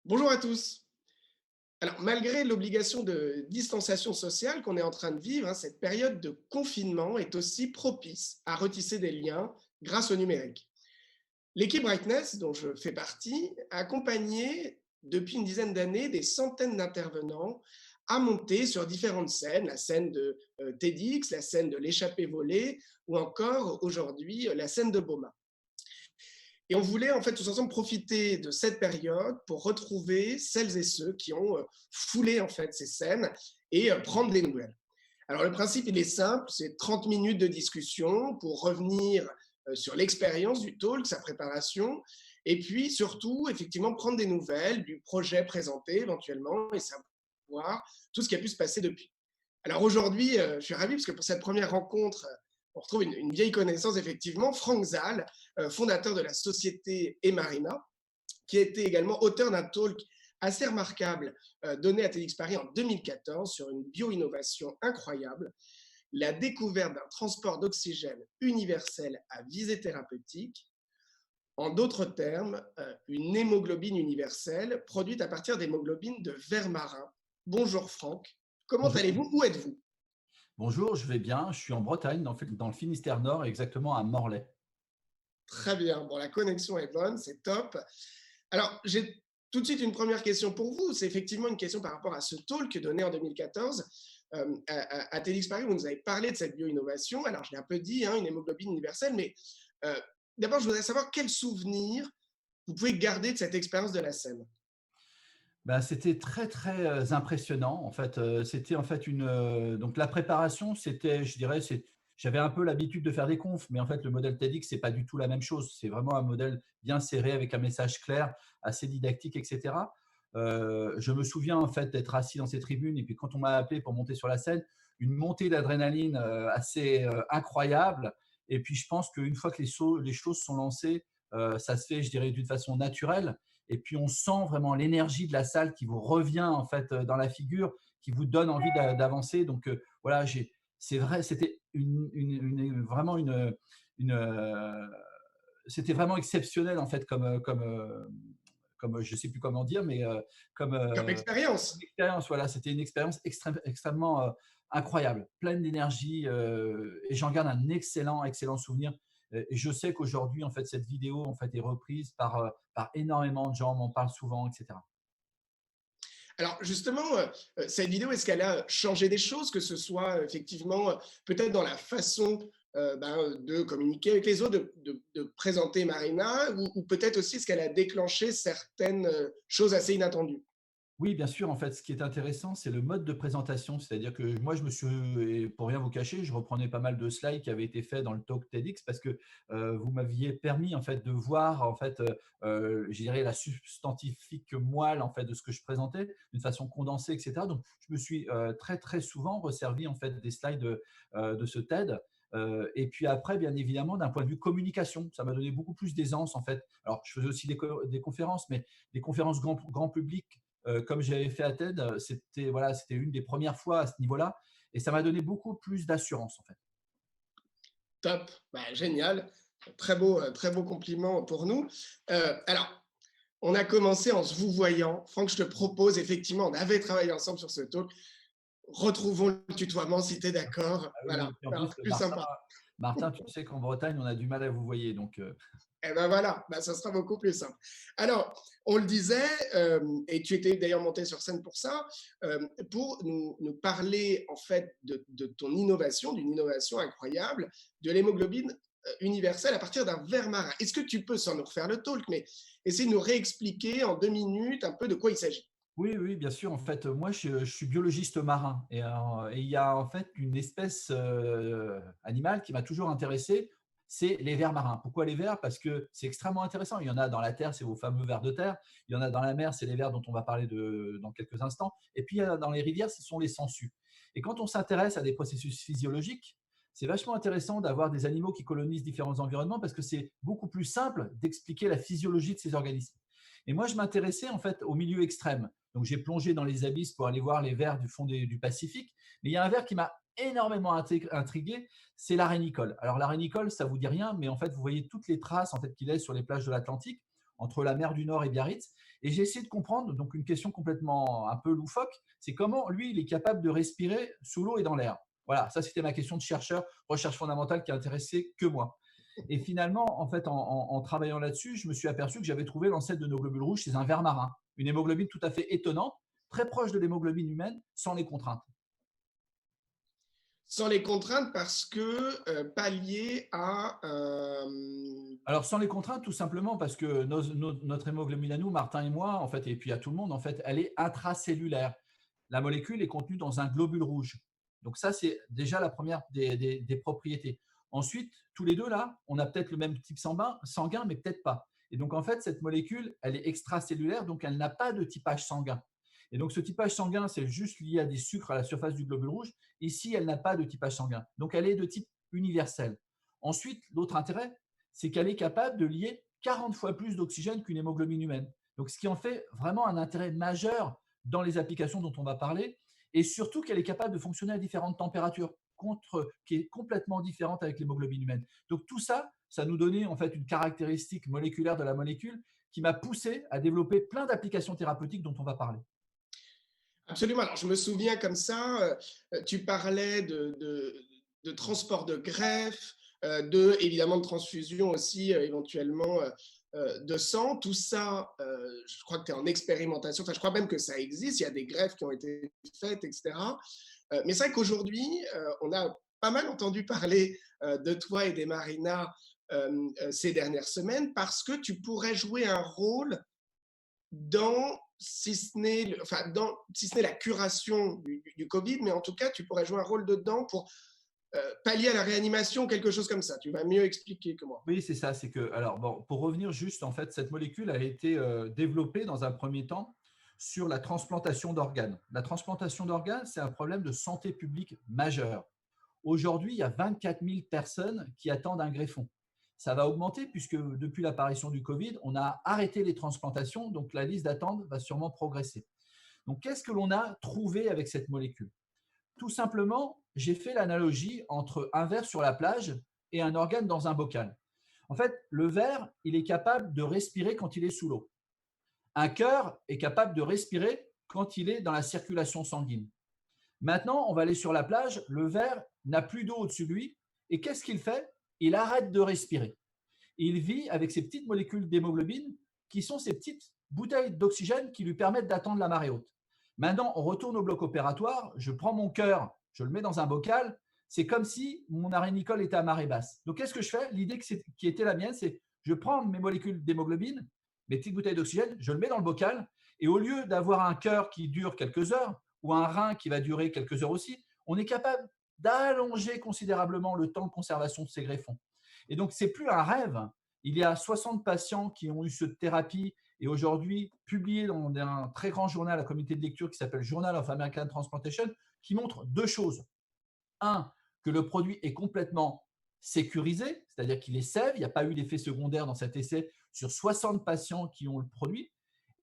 Bonjour à tous. Alors, malgré l'obligation de distanciation sociale qu'on est en train de vivre, cette période de confinement est aussi propice à retisser des liens grâce au numérique. L'équipe Brightness, dont je fais partie, a accompagné depuis une dizaine d'années des centaines d'intervenants à monter sur différentes scènes, la scène de TEDx, la scène de l'échappée volée ou encore aujourd'hui la scène de Boma. Et on voulait en fait tous ensemble profiter de cette période pour retrouver celles et ceux qui ont foulé en fait ces scènes et prendre des nouvelles. Alors le principe il est simple, c'est 30 minutes de discussion pour revenir sur l'expérience du talk, sa préparation, et puis surtout effectivement prendre des nouvelles du projet présenté éventuellement et savoir tout ce qui a pu se passer depuis. Alors aujourd'hui, je suis ravi parce que pour cette première rencontre, on retrouve une vieille connaissance, effectivement, Franck Zal, fondateur de la société Emarina, qui a été également auteur d'un talk assez remarquable donné à TEDx Paris en 2014 sur une bio-innovation incroyable, la découverte d'un transport d'oxygène universel à visée thérapeutique. En d'autres termes, une hémoglobine universelle produite à partir d'hémoglobine de vers marin. Bonjour Franck, comment Bonjour. allez-vous? Où êtes-vous? Bonjour, je vais bien. Je suis en Bretagne, dans le Finistère Nord, exactement à Morlaix. Très bien. Bon, la connexion est bonne, c'est top. Alors, j'ai tout de suite une première question pour vous. C'est effectivement une question par rapport à ce talk donné en 2014 à TEDx Paris. Vous nous avez parlé de cette bio-innovation. Alors, je l'ai un peu dit, une hémoglobine universelle, mais euh, d'abord, je voudrais savoir quel souvenir vous pouvez garder de cette expérience de la scène. Bah, c'était très, très, impressionnant. En fait, c'était en fait donc la préparation, c'était, je dirais, j'avais un peu l'habitude de faire des confs, mais en fait, le modèle TEDx, c'est pas du tout la même chose. C'est vraiment un modèle bien serré avec un message clair, assez didactique, et cetera. Je me souviens, en fait, d'être assis dans ces tribunes et puis quand on m'a appelé pour monter sur la scène, une montée d'adrénaline, assez, incroyable. Et puis je pense qu'une fois que les choses sont lancées, ça se fait, je dirais, d'une façon naturelle. Et puis on sent vraiment l'énergie de la salle qui vous revient en fait dans la figure, qui vous donne envie d'avancer. Donc voilà, c'est vrai, c'était vraiment une c'était vraiment exceptionnel en fait comme je sais plus comment dire, mais comme Comme expérience. expérience. Voilà, c'était une expérience extrêmement incroyable, pleine d'énergie, et j'en garde un excellent souvenir. Et je sais qu'aujourd'hui, en fait, cette vidéo en fait, est reprise par énormément de gens, on m'en parle souvent, etc. Alors justement, cette vidéo, est-ce qu'elle a changé des choses, que ce soit effectivement peut-être dans la façon de communiquer avec les autres, de présenter Marina, ou peut-être aussi est-ce qu'elle a déclenché certaines choses assez inattendues? Oui, bien sûr, en fait, ce qui est intéressant, c'est le mode de présentation. C'est-à-dire que moi, je me suis, et pour rien vous cacher, je reprenais pas mal de slides qui avaient été faits dans le talk TEDx parce que vous m'aviez permis en fait de voir en fait, je dirais la substantifique moelle en fait de ce que je présentais d'une façon condensée, etc. Donc, je me suis très très souvent resservi en fait des slides de ce TED. Et puis après, bien évidemment, d'un point de vue communication, ça m'a donné beaucoup plus d'aisance en fait. Alors, je faisais aussi des conférences, mais des conférences grand public comme j'avais fait à TED, c'était voilà, c'était une des premières fois à ce niveau-là et ça m'a donné beaucoup plus d'assurance en fait. Top, bah, génial, très beau compliment pour nous. Alors, on a commencé en se vous voyant. Franck, je te propose, effectivement, on avait travaillé ensemble sur ce talk. Retrouvons le tutoiement si tu es d'accord. Ah oui, Voilà, oui, puis en ça va plus, être plus sympa. Martin, tu sais qu'en Bretagne, on a du mal à vous voyer donc Eh ben voilà, ben ça sera beaucoup plus simple. Alors, on le disait, et tu étais d'ailleurs monté sur scène pour nous parler en fait de ton innovation, d'une innovation incroyable, de l'hémoglobine universelle à partir d'un ver marin. Est-ce que tu peux, sans nous refaire le talk, mais essayer de nous réexpliquer en 2 minutes un peu de quoi il s'agit? oui, oui, bien sûr. En fait, moi, je suis biologiste marin et il y a en fait une espèce animale qui m'a toujours intéressé, c'est les vers marins. Pourquoi les vers? Parce que c'est extrêmement intéressant. Il y en a dans la terre, c'est vos fameux vers de terre. Il y en a dans la mer, c'est les vers dont on va parler dans quelques instants. Et puis, il y en a dans les rivières, ce sont les sangsues. Et quand on s'intéresse à des processus physiologiques, c'est vachement intéressant d'avoir des animaux qui colonisent différents environnements parce que c'est beaucoup plus simple d'expliquer la physiologie de ces organismes. Et moi, je m'intéressais en fait au milieu extrême. Donc, j'ai plongé dans les abysses pour aller voir les vers du fond du Pacifique. Mais il y a un vers qui m'a énormément intrigué, c'est l'arénicole. Alors, l'arénicole, ça vous dit rien, mais en fait, vous voyez toutes les traces en fait, qu'il laisse sur les plages de l'Atlantique. entre la mer du Nord et Biarritz. Et j'ai essayé de comprendre, donc une question complètement un peu loufoque, c'est comment lui, il est capable de respirer sous l'eau et dans l'air. Voilà, ça c'était ma question de chercheur, recherche fondamentale qui intéressait que moi. Et finalement, en fait, en travaillant là-dessus, je me suis aperçu que j'avais trouvé l'ancêtre de nos globules rouges chez un ver marin. Une hémoglobine tout à fait étonnante, très proche de l'hémoglobine humaine, sans les contraintes. Sans les contraintes parce que pas liées à Alors, sans les contraintes, tout simplement parce que notre hémoglobine à nous, Martin et moi, en fait, et puis à tout le monde, en fait, elle est intracellulaire. La molécule est contenue dans un globule rouge. Donc ça, c'est déjà la première des propriétés. Ensuite, tous les deux, là, on a peut-être le même type sanguin, mais peut-être pas. Et donc, en fait, cette molécule, elle est extracellulaire, donc elle n'a pas de typage sanguin. Et donc, ce typage sanguin, c'est juste lié à des sucres à la surface du globule rouge. Ici, elle n'a pas de typage sanguin. Donc, elle est de type universel. Ensuite, l'autre intérêt, c'est qu'elle est capable de lier 40 fois plus d'oxygène qu'une hémoglobine humaine. Donc, ce qui en fait vraiment un intérêt majeur dans les applications dont on va parler, et surtout qu'elle est capable de fonctionner à différentes températures, qui est complètement différente avec l'hémoglobine humaine. Donc, tout ça, ça nous donnait en fait une caractéristique moléculaire de la molécule qui m'a poussé à développer plein d'applications thérapeutiques dont on va parler. Absolument. Alors, je me souviens comme ça, tu parlais de transport de greffe, évidemment de transfusion aussi, éventuellement de sang. Tout ça, je crois que tu es en expérimentation. Enfin, je crois même que ça existe. Il y a des greffes qui ont été faites, etc. Mais c'est vrai qu'aujourd'hui, on a pas mal entendu parler de toi et des Marina ces dernières semaines parce que tu pourrais jouer un rôle dans, si ce n'est enfin, si ce n'est la curation du Covid, mais en tout cas, tu pourrais jouer un rôle dedans pour pallier à la réanimation, quelque chose comme ça. Tu vas mieux expliquer que moi. Oui, c'est ça. C'est que, alors, bon, pour revenir juste, en fait, cette molécule a été développée dans un premier temps sur la transplantation d'organes. La transplantation d'organes, c'est un problème de santé publique majeur. Aujourd'hui, il y a 24 000 personnes qui attendent un greffon. Ça va augmenter puisque depuis l'apparition du Covid, on a arrêté les transplantations, donc la liste d'attente va sûrement progresser. Donc, qu'est-ce que l'on a trouvé avec cette molécule? Tout simplement, j'ai fait l'analogie entre un verre sur la plage et un organe dans un bocal. En fait, le verre, il est capable de respirer quand il est sous l'eau. Un cœur est capable de respirer quand il est dans la circulation sanguine. Maintenant, on va aller sur la plage, le verre n'a plus d'eau au-dessus de lui, et qu'est-ce qu'il fait? Il arrête de respirer. Il vit avec ces petites molécules d'hémoglobine qui sont ces petites bouteilles d'oxygène qui lui permettent d'attendre la marée haute. Maintenant, on retourne au bloc opératoire, je prends mon cœur, je le mets dans un bocal, c'est comme si mon arrêt Nicole était à marée basse. Donc, qu'est-ce que je fais? L'idée qui était la mienne, c'est je prends mes molécules d'hémoglobine, mes petites bouteilles d'oxygène, je le mets dans le bocal, et au lieu d'avoir un cœur qui dure quelques heures, ou un rein qui va durer quelques heures aussi, on est capable d'allonger considérablement le temps de conservation de ces greffons. Et donc, ce n'est plus un rêve. Il y a 60 patients qui ont eu cette thérapie et aujourd'hui publié dans un très grand journal à comité de lecture qui s'appelle Journal of American Transplantation, qui montre deux choses. Un, que le produit est complètement sécurisé, c'est-à-dire qu'il est safe, il n'y a pas eu d'effet secondaire dans cet essai sur 60 patients qui ont le produit.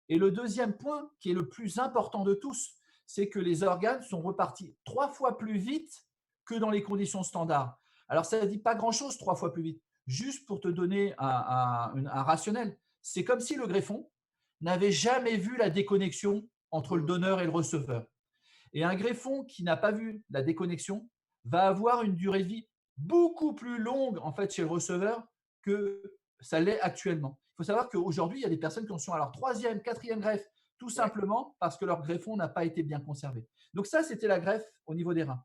Et le deuxième point, qui est le plus important de tous, c'est que les organes sont repartis 3 fois plus vite que dans les conditions standards. Alors, ça ne dit pas grand-chose, 3 fois plus vite. Juste pour te donner un rationnel, c'est comme si le greffon n'avait jamais vu la déconnexion entre le donneur et le receveur. Et un greffon qui n'a pas vu la déconnexion va avoir une durée de vie beaucoup plus longue en fait chez le receveur que ça l'est actuellement. Il faut savoir qu'aujourd'hui, il y a des personnes qui en sont à leur troisième, quatrième greffe, tout Ouais. simplement parce que leur greffon n'a pas été bien conservé. Donc ça, c'était la greffe au niveau des reins.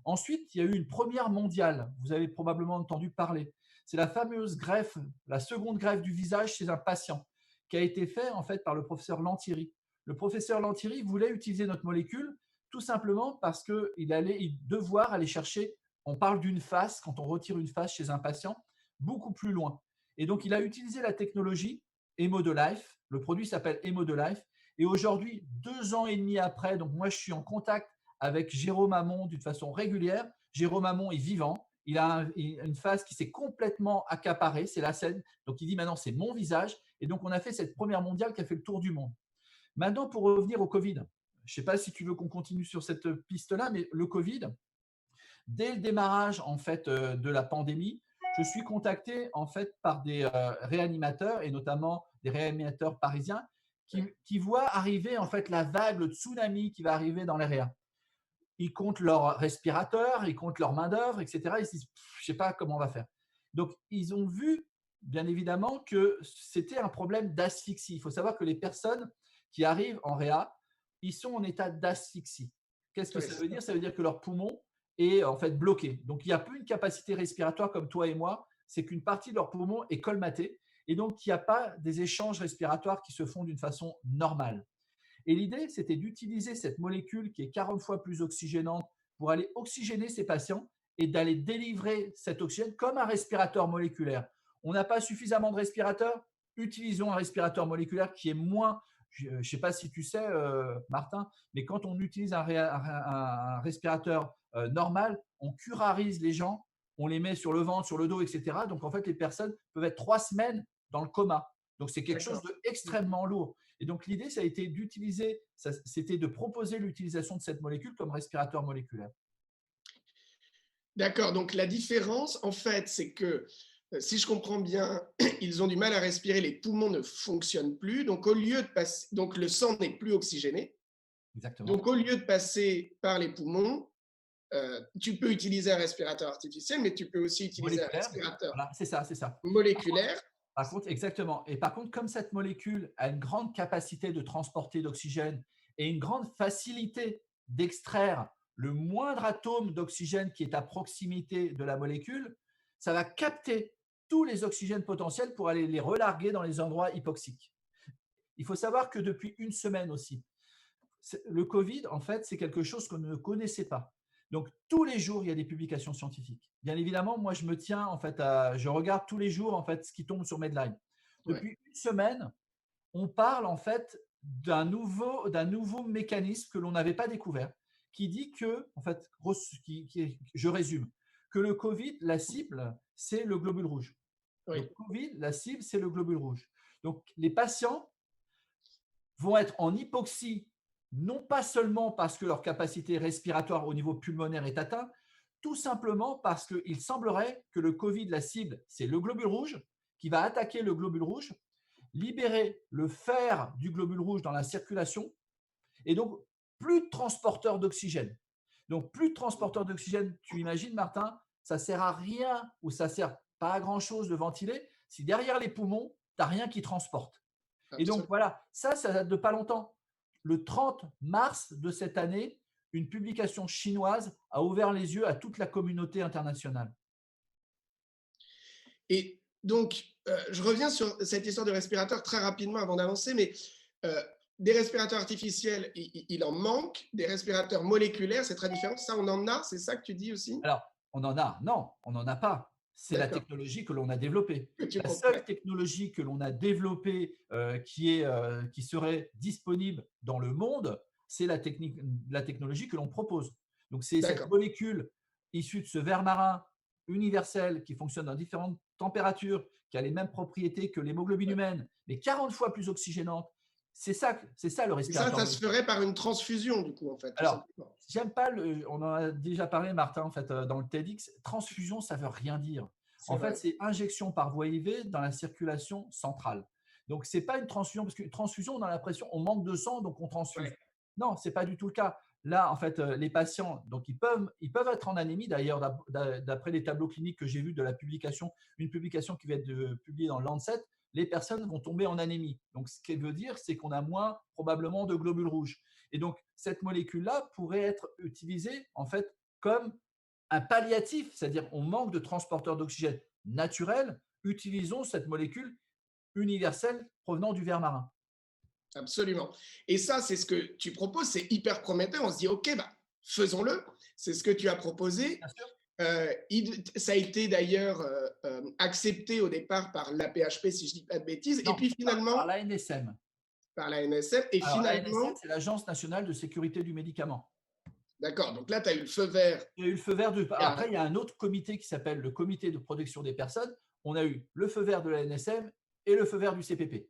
Ensuite, il y a eu une première mondiale, vous avez probablement entendu parler. C'est la fameuse greffe, la seconde greffe du visage chez un patient, qui a été faite en fait par le professeur Lantieri. Le professeur Lantieri voulait utiliser notre molécule tout simplement parce qu'il allait devoir aller chercher, on parle d'une face, quand on retire une face chez un patient, beaucoup plus loin. Et donc, il a utilisé la technologie Life. Le produit s'appelle Life. Et aujourd'hui, 2 ans et demi après, donc moi, je suis en contact avec Jérôme Hamon d'une façon régulière. Jérôme Hamon est vivant. Il a une face qui s'est complètement accaparée, c'est la scène. Donc, il dit maintenant, c'est mon visage. Et donc, on a fait cette première mondiale qui a fait le tour du monde. Maintenant, pour revenir au Covid, je ne sais pas si tu veux qu'on continue sur cette piste-là, mais le Covid, dès le démarrage en fait de la pandémie, je suis contacté en fait par des réanimateurs et notamment des réanimateurs parisiens qui voient arriver en fait la vague, le tsunami qui va arriver dans les réa. Ils comptent leurs respirateurs, ils comptent leur main-d'œuvre, etc. Ils se disent, je ne sais pas comment on va faire. Donc, ils ont vu, bien évidemment, que c'était un problème d'asphyxie. Il faut savoir que les personnes qui arrivent en réa, ils sont en état d'asphyxie. Qu'est-ce que Ouais, ça veut dire? Ça veut dire que leur poumon est en fait bloqué. Donc, il n'y a plus une capacité respiratoire comme toi et moi, c'est qu'une partie de leur poumon est colmatée et donc il n'y a pas des échanges respiratoires qui se font d'une façon normale. Et l'idée, c'était d'utiliser cette molécule qui est 40 fois plus oxygénante pour aller oxygéner ces patients et d'aller délivrer cet oxygène comme un respirateur moléculaire. On n'a pas suffisamment de respirateurs, utilisons un respirateur moléculaire qui est moins, je ne sais pas si tu sais, Martin, mais quand on utilise un respirateur normal, on curarise les gens, on les met sur le ventre, sur le dos, etc. Donc en fait, les personnes peuvent être 3 semaines dans le coma. Donc c'est quelque chose d'accord. d'extrêmement lourd. Et donc, l'idée, ça a été d'utiliser, c'était de proposer l'utilisation de cette molécule comme respirateur moléculaire. D'accord, donc la différence, en fait, c'est que si je comprends bien, ils ont du mal à respirer, les poumons ne fonctionnent plus, donc au lieu de passer, donc le sang n'est plus oxygéné, Exactement. donc au lieu de passer par les poumons, tu peux utiliser un respirateur artificiel, mais tu peux aussi utiliser un Moléculaire, respirateur voilà, c'est ça, c'est ça. moléculaire. Par contre, exactement. Et par contre, comme cette molécule a une grande capacité de transporter d'oxygène et une grande facilité d'extraire le moindre atome d'oxygène qui est à proximité de la molécule, ça va capter tous les oxygènes potentiels pour aller les relarguer dans les endroits hypoxiques. Il faut savoir que depuis une semaine aussi, le Covid, en fait, c'est quelque chose qu'on ne connaissait pas. Donc, tous les jours, il y a des publications scientifiques. Bien évidemment, moi, je me tiens, en fait, je regarde tous les jours, en fait, ce qui tombe sur Medline. Ouais, Depuis une semaine, on parle, en fait, d'un nouveau mécanisme que l'on n'avait pas découvert, qui dit que, en fait, je résume, que le Covid, la cible, c'est le globule rouge. oui, Donc, Covid, la cible, c'est le globule rouge. Donc, les patients vont être en hypoxie, non pas seulement parce que leur capacité respiratoire au niveau pulmonaire est atteinte, tout simplement parce qu'il semblerait que le Covid, la cible, c'est le globule rouge, qui va attaquer le globule rouge, libérer le fer du globule rouge dans la circulation, et donc plus de transporteurs d'oxygène. Donc plus de transporteurs d'oxygène, tu imagines, Martin, ça ne sert à rien ou ça ne sert pas à grand-chose de ventiler si derrière les poumons, tu n'as rien qui transporte. Et donc absolument. voilà, ça date de pas longtemps. Le 30 mars de cette année, une publication chinoise a ouvert les yeux à toute la communauté internationale. Et donc, je reviens sur cette histoire de respirateur très rapidement avant d'avancer, mais euh, des respirateurs artificiels, il en manque, des respirateurs moléculaires, c'est très différent. Ça, on en a, c'est ça que tu dis aussi? Alors, on en a? Non, on n'en a pas. C'est la D'accord, technologie que l'on a développée. que tu La proposes. seule technologie que l'on a développée qui serait disponible dans le monde, c'est la technologie que l'on propose. Donc, c'est cette D'accord. molécule issue de ce verre marin universel qui fonctionne dans différentes températures, qui a les mêmes propriétés que l'hémoglobine Ouais. humaine, mais 40 fois plus oxygénante. C'est ça le Et ça, respirateur ça se moléculaire. ferait par une transfusion, du coup, en fait, tout Alors, simplement. j'aime pas on en a déjà parlé, Martin, en fait, dans le TEDx. Transfusion, ça veut rien dire. C'est En fait, vrai. c'est injection par voie IV dans la circulation centrale. Donc, c'est pas une transfusion, parce qu'une transfusion, on a l'impression on manque de sang, donc on transfuse. Ouais. Non, c'est pas du tout le cas. Là, en fait, les patients, donc ils peuvent être en anémie. D'ailleurs, d'après les tableaux cliniques que j'ai vus de la publication, une publication qui va être publiée dans le Lancet, les personnes vont tomber en anémie. Donc, ce qui veut dire, c'est qu'on a moins probablement de globules rouges. Et donc, cette molécule-là pourrait être utilisée en fait comme un palliatif, c'est-à-dire on manque de transporteurs d'oxygène naturels, utilisons cette molécule universelle provenant du verre marin. Absolument. Et ça, c'est ce que tu proposes, c'est hyper prometteur. On se dit, OK, bah, faisons-le. C'est ce que tu as proposé. Bien sûr. Ça a été d'ailleurs accepté au départ par l'APHP, si je ne dis pas de bêtises, et Non, puis par finalement l'ANSM. par la NSM, et Alors, l'ANSM, finalement, c'est l'Agence nationale de sécurité du médicament. d'accord, donc là, tu as eu le feu vert. Il y a eu le feu vert Il y a- Après, il y a un autre comité qui s'appelle le comité de protection des personnes. On a eu le feu vert de l'ANSM et le feu vert du CPP.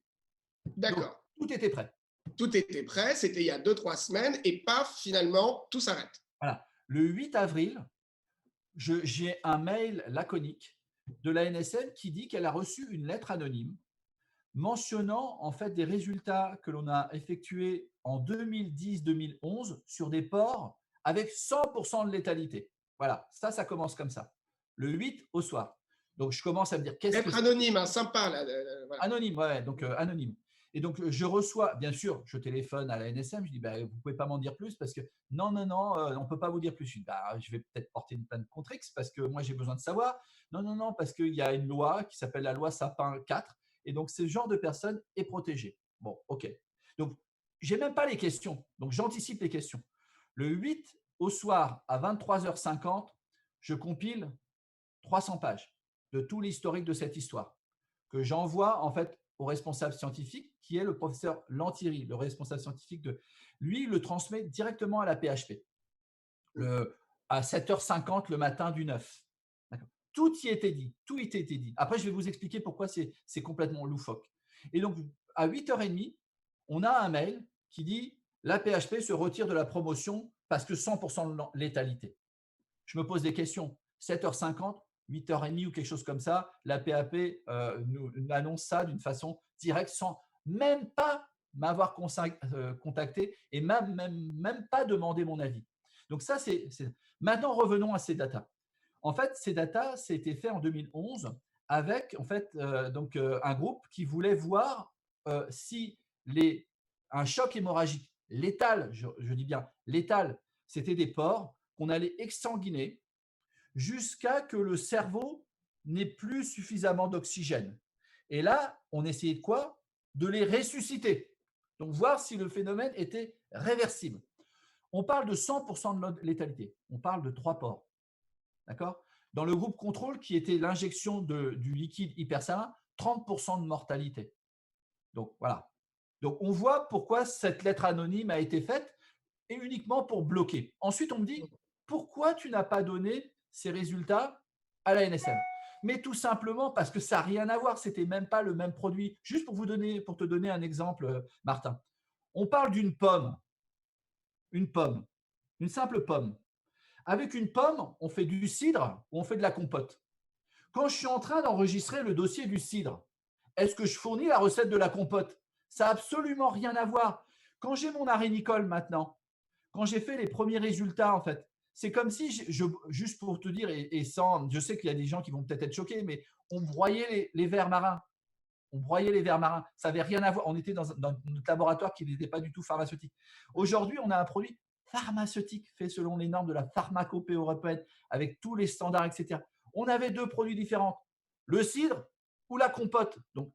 Donc, D'accord, tout était prêt. tout était prêt, c'était il y a 2, 3 semaines, et paf, finalement, tout s'arrête. Voilà. Le 8 avril, j'ai un mail laconique de la NSM qui dit qu'elle a reçu une lettre anonyme mentionnant en fait des résultats que l'on a effectués en 2010-2011 sur des porcs avec 100% de létalité. Voilà, ça commence comme ça. Le 8 au soir. Donc, je commence à me dire, qu'est-ce que Être c'est? anonyme, hein, sympa, là. Voilà. Anonyme, ouais, donc anonyme. Et donc, je reçois, bien sûr, je téléphone à la NSM, je dis, bah, vous ne pouvez pas m'en dire plus parce que non, non, non, on ne peut pas vous dire plus. Je dis, bah, je vais peut-être porter une plainte contre X parce que moi, j'ai besoin de savoir. Non, non, non, parce qu'il y a une loi qui s'appelle la loi Sapin 4 et donc ce genre de personne est protégé. Bon, OK. Donc, j'ai même pas les questions. Donc, j'anticipe les questions. Le 8 au soir à 23h50, je compile 300 pages de tout l'historique de cette histoire que j'envoie en fait au responsable scientifique qui est le professeur Lantieri, le responsable scientifique de lui, il le transmet directement à la PHP à 7h50 le matin du 9. Tout y était dit, tout y était dit. Après, je vais vous expliquer pourquoi c'est complètement loufoque. Et donc, à 8h30, on a un mail qui dit la PHP se retire de la promotion parce que 100% de létalité. Je me pose des questions. 7h50, 8h30 ou quelque chose comme ça, la PAP nous annonce ça d'une façon directe sans même pas m'avoir contacté et même pas demander mon avis. Donc ça, Maintenant, revenons à ces datas. En fait, ces datas, c'était fait en 2011 avec en fait, un groupe qui voulait voir si un choc hémorragique létal, je dis bien létal, c'était des porcs qu'on allait exsanguiner jusqu'à que le cerveau n'ait plus suffisamment d'oxygène. Et là, on essayait de quoi? De les ressusciter. Donc, voir si le phénomène était réversible. On parle de 100% de létalité. On parle de 3 porcs. D'accord? Dans le groupe contrôle, qui était l'injection du liquide hypersarin, 30% de mortalité. Donc, voilà. Donc, on voit pourquoi cette lettre anonyme a été faite et uniquement pour bloquer. Ensuite, on me dit, pourquoi tu n'as pas donné ces résultats à la NSM? Mais tout simplement parce que ça n'a rien à voir, c'était même pas le même produit. Juste pour te donner un exemple, Martin. On parle une pomme, une simple pomme. Avec une pomme, on fait du cidre ou on fait de la compote. Quand je suis en train d'enregistrer le dossier du cidre, est-ce que je fournis la recette de la compote? Ça n'a absolument rien à voir. Quand j'ai mon arénicole maintenant, quand j'ai fait les premiers résultats, en fait, c'est comme si, juste pour te dire, et sans, je sais qu'il y a des gens qui vont peut-être être choqués, mais on broyait les vers marins. On broyait les vers marins. Ça n'avait rien à voir. On était dans notre laboratoire qui n'était pas du tout pharmaceutique. Aujourd'hui, on a un produit pharmaceutique fait selon les normes de la pharmacopée européenne, avec tous les standards, etc. On avait 2 produits différents, le cidre ou la compote. Donc,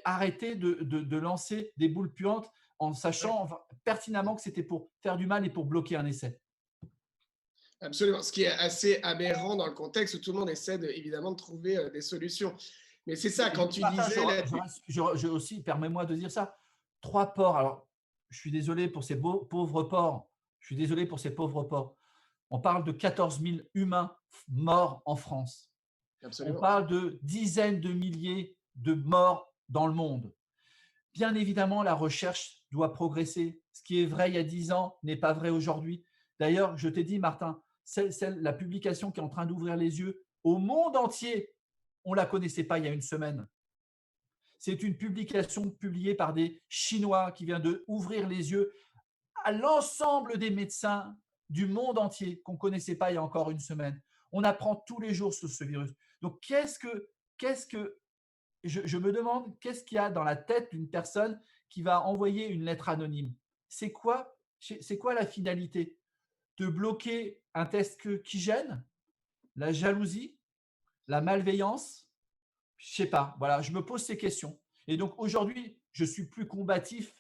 arrêtez de lancer des boules puantes en sachant pertinemment que c'était pour faire du mal et pour bloquer un essai. Absolument. Ce qui est assez aberrant dans le contexte où tout le monde essaie évidemment de trouver des solutions. Mais c'est ça, quand tu Martin, disais là. je aussi, permets-moi de dire ça. 3 porcs. Alors, je suis désolé pour ces pauvres porcs. Je suis désolé pour ces pauvres porcs. On parle de 14 000 humains morts en France. On Absolument. parle de dizaines de milliers de morts dans le monde. Bien évidemment, la recherche doit progresser. Ce qui est vrai il y a 10 ans n'est pas vrai aujourd'hui. D'ailleurs, je t'ai dit, Martin, la publication qui est en train d'ouvrir les yeux au monde entier, on ne la connaissait pas il y a une semaine. C'est une publication publiée par des Chinois qui vient d'ouvrir les yeux à l'ensemble des médecins du monde entier qu'on ne connaissait pas il y a encore une semaine. On apprend tous les jours sur ce virus. Donc, je me demande qu'est-ce qu'il y a dans la tête d'une personne qui va envoyer une lettre anonyme? C'est quoi la finalité? De bloquer un test qui gêne? La jalousie? La malveillance? Je sais pas. Voilà, je me pose ces questions. Et donc aujourd'hui, je suis plus combatif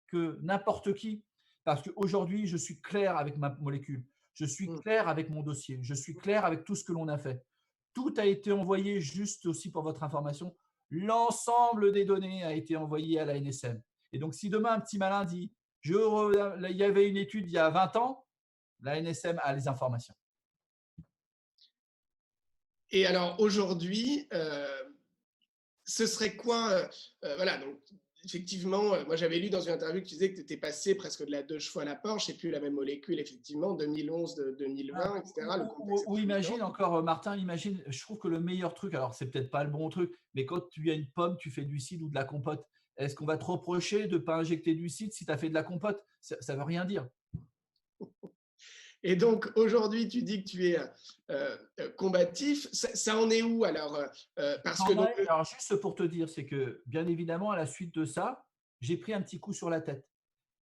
que n'importe qui parce qu'aujourd'hui, je suis clair avec ma molécule. Je suis clair avec mon dossier. Je suis clair avec tout ce que l'on a fait. Tout a été envoyé, juste aussi pour votre information. L'ensemble des données a été envoyé à la NSM. Et donc, si demain un petit malin dit il y avait une étude il y a 20 ans, la NSM a les informations. Et alors aujourd'hui, ce serait quoi voilà, donc effectivement, moi j'avais lu dans une interview que tu disais que tu étais passé presque de la 2 chevaux à la Porsche, c'est plus la même molécule, effectivement, 2011, de Ah, 2020, etc. Le contexte est ou très différent. imagine encore, Martin, imagine, je trouve que le meilleur truc, alors c'est peut-être pas le bon truc, mais quand tu as une pomme, tu fais du cidre ou de la compote. Est-ce qu'on va te reprocher de ne pas injecter du cidre si tu as fait de la compote? Ça ne veut rien dire. Et donc aujourd'hui, tu dis que tu es combatif. Ça en est où alors parce que donc, Alors, juste pour te dire, c'est que bien évidemment, à la suite de ça, j'ai pris un petit coup sur la tête.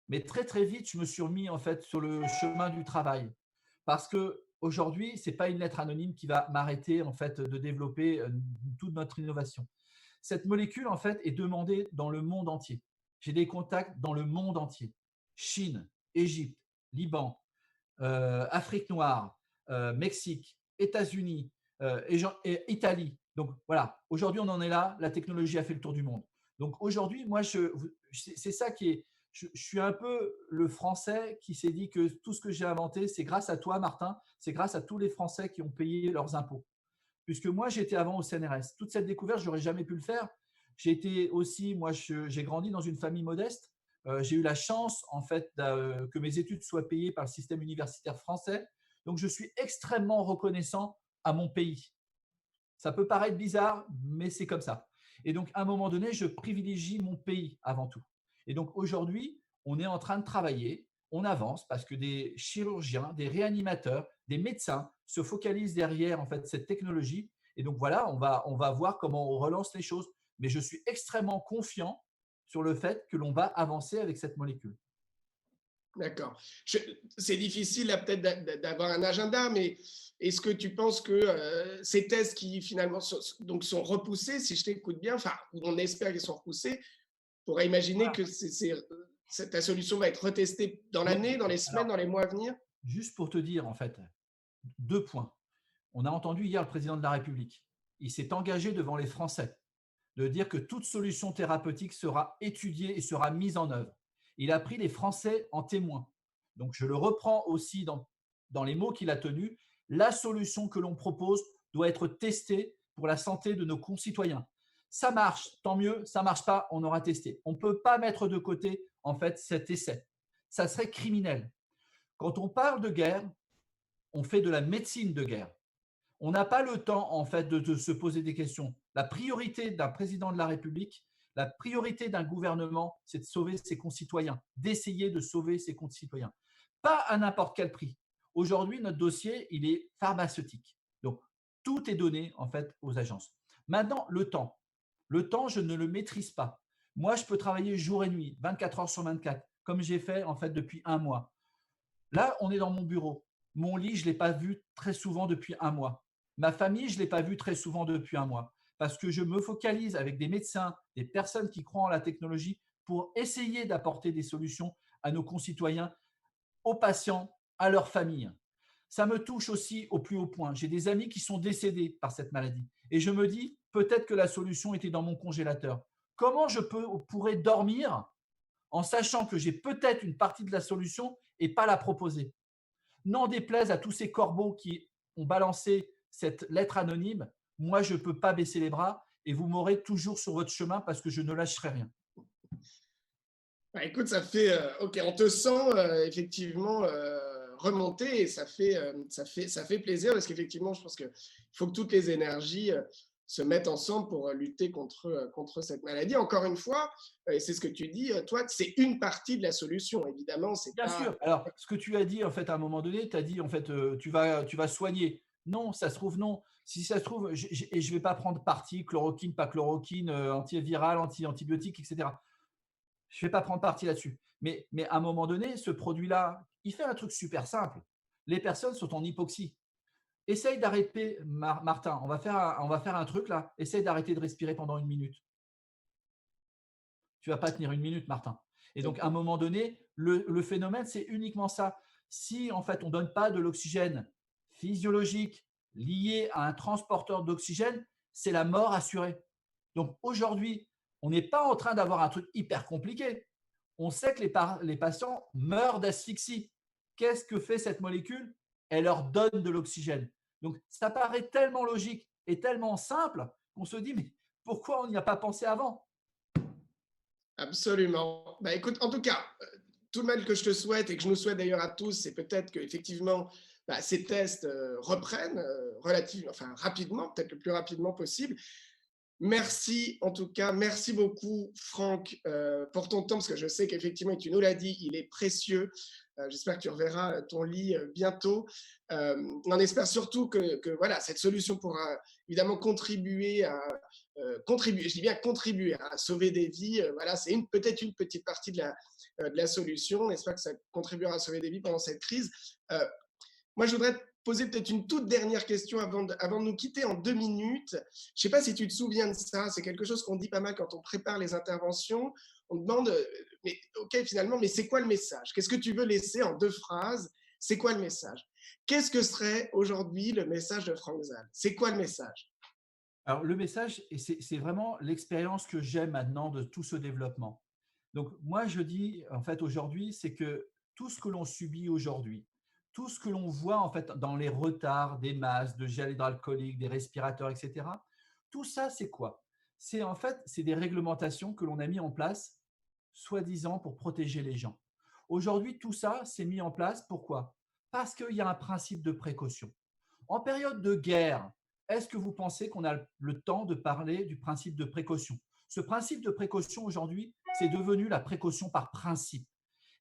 Mais très, très vite, je me suis remis en fait sur le chemin du travail. Parce que aujourd'hui, ce n'est pas une lettre anonyme qui va m'arrêter en fait de développer toute notre innovation. Cette molécule en fait est demandée dans le monde entier. J'ai des contacts dans le monde entier. Chine, Égypte, Liban, Afrique noire, Mexique, États-Unis, et Italie. Donc voilà, aujourd'hui on en est là, la technologie a fait le tour du monde. Donc aujourd'hui, moi, c'est ça qui est, je suis un peu le Français qui s'est dit que tout ce que j'ai inventé, c'est grâce à toi, Martin, c'est grâce à tous les Français qui ont payé leurs impôts. Puisque moi, j'étais avant au CNRS. Toute cette découverte, je n'aurais jamais pu le faire. J'ai été aussi, moi, j'ai grandi dans une famille modeste. J'ai eu la chance, en fait, que mes études soient payées par le système universitaire français. Donc, je suis extrêmement reconnaissant à mon pays. Ça peut paraître bizarre, mais c'est comme ça. Et donc, à un moment donné, je privilégie mon pays avant tout. Et donc, aujourd'hui, on est en train de travailler, on avance parce que des chirurgiens, des réanimateurs, des médecins se focalisent derrière en fait cette technologie. Et donc, voilà, on va voir comment on relance les choses. Mais je suis extrêmement confiant sur le fait que l'on va avancer avec cette molécule. d'accord. C'est difficile là peut-être d'avoir un agenda, mais est-ce que tu penses que ces tests qui finalement donc sont repoussés, si je t'écoute bien, enfin, on espère qu'ils sont repoussés, on pourrait imaginer que ta solution va être retestée dans Oui, l'année, dans les semaines, alors, dans les mois à venir? juste pour te dire, en fait, 2 points. On a entendu hier le président de la République. Il s'est engagé devant les Français de dire que toute solution thérapeutique sera étudiée et sera mise en œuvre. Il a pris les Français en témoin. Donc, je le reprends aussi dans les mots qu'il a tenus. La solution que l'on propose doit être testée pour la santé de nos concitoyens. Ça marche, tant mieux. Ça marche pas, on aura testé. On ne peut pas mettre de côté en fait cet essai. Ça serait criminel. Quand on parle de guerre, on fait de la médecine de guerre. On n'a pas le temps, en fait, de se poser des questions. La priorité d'un président de la République, la priorité d'un gouvernement, c'est de sauver ses concitoyens, d'essayer de sauver ses concitoyens. Pas à n'importe quel prix. Aujourd'hui, notre dossier, il est pharmaceutique. Donc, tout est donné, en fait, aux agences. Maintenant, le temps. Le temps, je ne le maîtrise pas. Moi, je peux travailler jour et nuit, 24 heures sur 24, comme j'ai fait, en fait, depuis un mois. Là, on est dans mon bureau. Mon lit, je ne l'ai pas vu très souvent depuis un mois. Ma famille, je ne l'ai pas vue très souvent depuis un mois. Parce que je me focalise avec des médecins, des personnes qui croient en la technologie pour essayer d'apporter des solutions à nos concitoyens, aux patients, à leurs familles. Ça me touche aussi au plus haut point. J'ai des amis qui sont décédés par cette maladie. Et je me dis, peut-être que la solution était dans mon congélateur. Comment pourrais dormir en sachant que j'ai peut-être une partie de la solution et pas la proposer? N'en déplaise à tous ces corbeaux qui ont balancé cette lettre anonyme, moi, je ne peux pas baisser les bras et vous m'aurez toujours sur votre chemin parce que je ne lâcherai rien. Bah, écoute, ça fait, ok, on te sent effectivement remonter et ça fait plaisir parce qu'effectivement, je pense qu'il faut que toutes les énergies se mettent ensemble pour lutter contre cette maladie. Encore une fois, et c'est ce que tu dis, toi, c'est une partie de la solution, évidemment, c'est Bien pas… sûr. Alors, ce que tu as dit, en fait, à un moment donné, tu as dit, en fait, tu vas soigner. Non, ça se trouve, non. Si ça se trouve, et je ne vais pas prendre parti, chloroquine, pas chloroquine, antiviral, antibiotique, etc. Je ne vais pas prendre parti là-dessus. Mais à un moment donné, ce produit-là, il fait un truc super simple. Les personnes sont en hypoxie. Essaye d'arrêter, Martin, on va faire un truc là. Essaye d'arrêter de respirer pendant 1 minute. Tu ne vas pas tenir 1 minute, Martin. Et donc, à un moment donné, le phénomène, c'est uniquement ça. Si, en fait, on ne donne pas de l'oxygène physiologique lié à un transporteur d'oxygène, c'est la mort assurée. Donc, aujourd'hui, on n'est pas en train d'avoir un truc hyper compliqué. On sait que les patients meurent d'asphyxie. Qu'est-ce que fait cette molécule? Elle leur donne de l'oxygène. Donc, ça paraît tellement logique et tellement simple qu'on se dit, mais pourquoi on n'y a pas pensé avant? Absolument. Bah, écoute, en tout cas, tout le mal que je te souhaite et que je nous souhaite d'ailleurs à tous, c'est peut-être qu'effectivement, bah, ces tests reprennent enfin, rapidement, peut-être le plus rapidement possible. Merci en tout cas, merci beaucoup Franck pour ton temps, parce que je sais qu'effectivement, et tu nous l'as dit, il est précieux. J'espère que tu reverras ton lit bientôt. On espère surtout que voilà, cette solution pourra évidemment contribuer, je dis bien contribuer à sauver des vies. Voilà, c'est peut-être une petite partie de la solution. On espère que ça contribuera à sauver des vies pendant cette crise. Euh, Moi, je voudrais te poser peut-être une toute dernière question avant de nous quitter en 2 minutes. Je ne sais pas si tu te souviens de ça, c'est quelque chose qu'on dit pas mal quand on prépare les interventions. On demande, mais ok, finalement, mais c'est quoi le message? Qu'est-ce que tu veux laisser en 2 phrases? C'est quoi le message? Qu'est-ce que serait aujourd'hui le message de Franck Zal? C'est quoi le message? Alors, le message, et c'est vraiment l'expérience que j'ai maintenant de tout ce développement. Donc, moi, je dis, en fait, aujourd'hui, c'est que tout ce que l'on subit aujourd'hui, tout ce que l'on voit, en fait, dans les retards des masques, de gel hydroalcoolique, des respirateurs, etc., tout ça, c'est quoi? C'est en fait, c'est des réglementations que l'on a mis en place, soi-disant, pour protéger les gens. Aujourd'hui, tout ça, c'est mis en place. Pourquoi? Parce qu'il y a un principe de précaution. En période de guerre, est-ce que vous pensez qu'on a le temps de parler du principe de précaution? Ce principe de précaution aujourd'hui, c'est devenu la précaution par principe.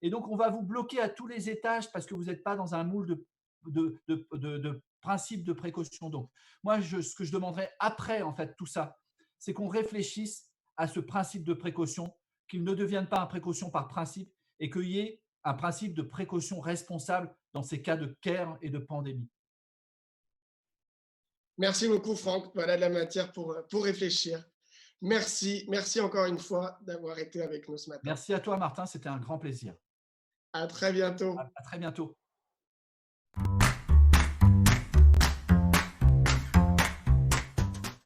Et donc, on va vous bloquer à tous les étages parce que vous n'êtes pas dans un moule de principe de précaution. Donc, moi, ce que je demanderais après, en fait, tout ça, c'est qu'on réfléchisse à ce principe de précaution, qu'il ne devienne pas un précaution par principe et qu'il y ait un principe de précaution responsable dans ces cas de guerre et de pandémie. Merci beaucoup, Franck. Voilà de la matière pour réfléchir. Merci, merci encore une fois d'avoir été avec nous ce matin. Merci à toi, Martin, c'était un grand plaisir. À très bientôt. À très bientôt.